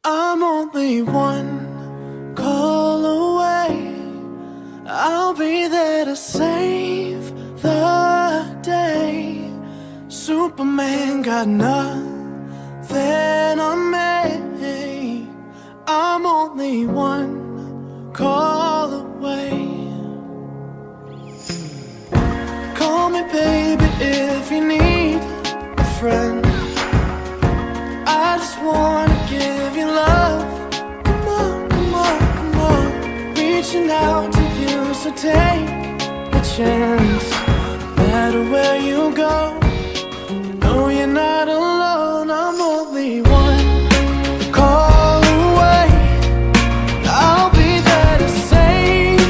I'm only one call away. I'll be there to save the day. Superman got nothing on me. I'm only one call away. Call me baby if you need a friend. I just wanna give you love. Come on, come on, come on. Reaching out to you, so take a chance. No matter where you go, you know you're not alone. I'm only one call away. I'll be there to save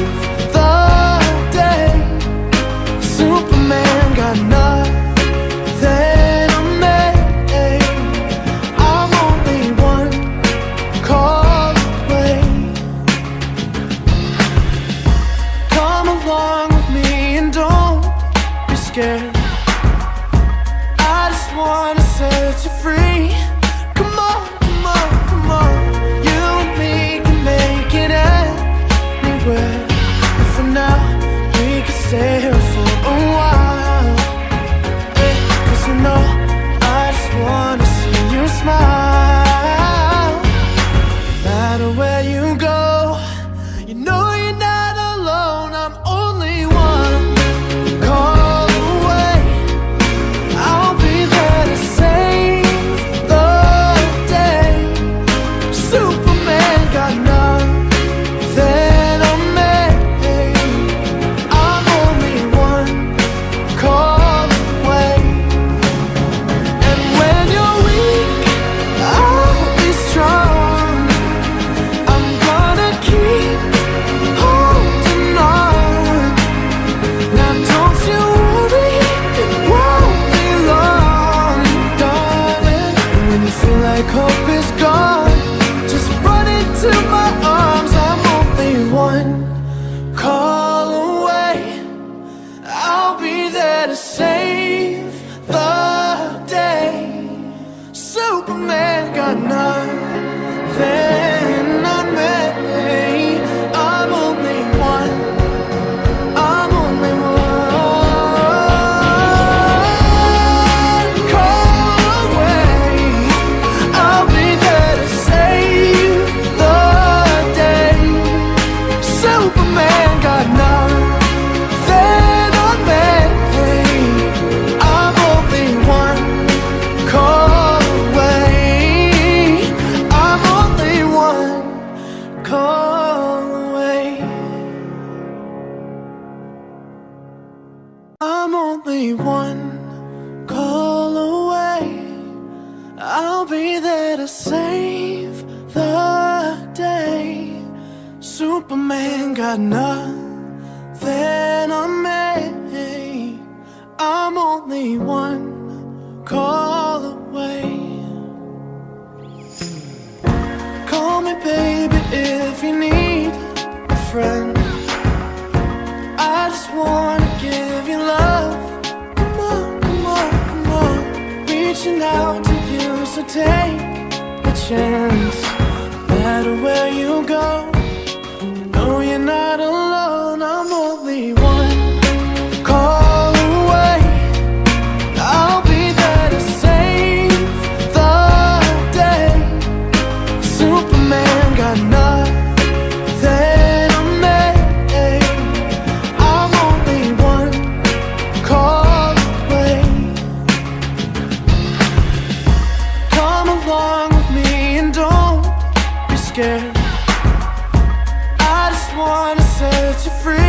the day. Superman got nothing. I just wanna set you free. Come on, come on, come on. You and me can make it anywhere. And for now, we can stay here for a while. Yeah, 'cause you know, I just wanna see you smile. No matter where you go, you know you're not alone. I'm only one call away. I'll be there to save the day. Superman got nothing on me. I'm only one call away. And when you're weak, I'll be strong. I'm gonna keep holding on. Now don't you worry, it won't be long, darling. And when you feel like hope is gone, just run into my arms. I'm only one call away. I'll be there to save the day. Superman got nothing on me. I'm only one. I'm only one call away. I'll be there to save the day. Superman got nothing on me. I'm only one call away. I'm only one call away. I'm only one call away. I'll be there to save the day. Superman got nothing on me. I'm only one call away. Call me baby if you need a friend. I just wanna give you love. Come on, come on, come on. Reaching out to you, so take a chance. No matter where you go, you know you're not alone. I'm only one call away. I'll be there to save the day. Superman got nothing on me. I'm only one call away. Come along with me and don't be scared. I just wanna set you free.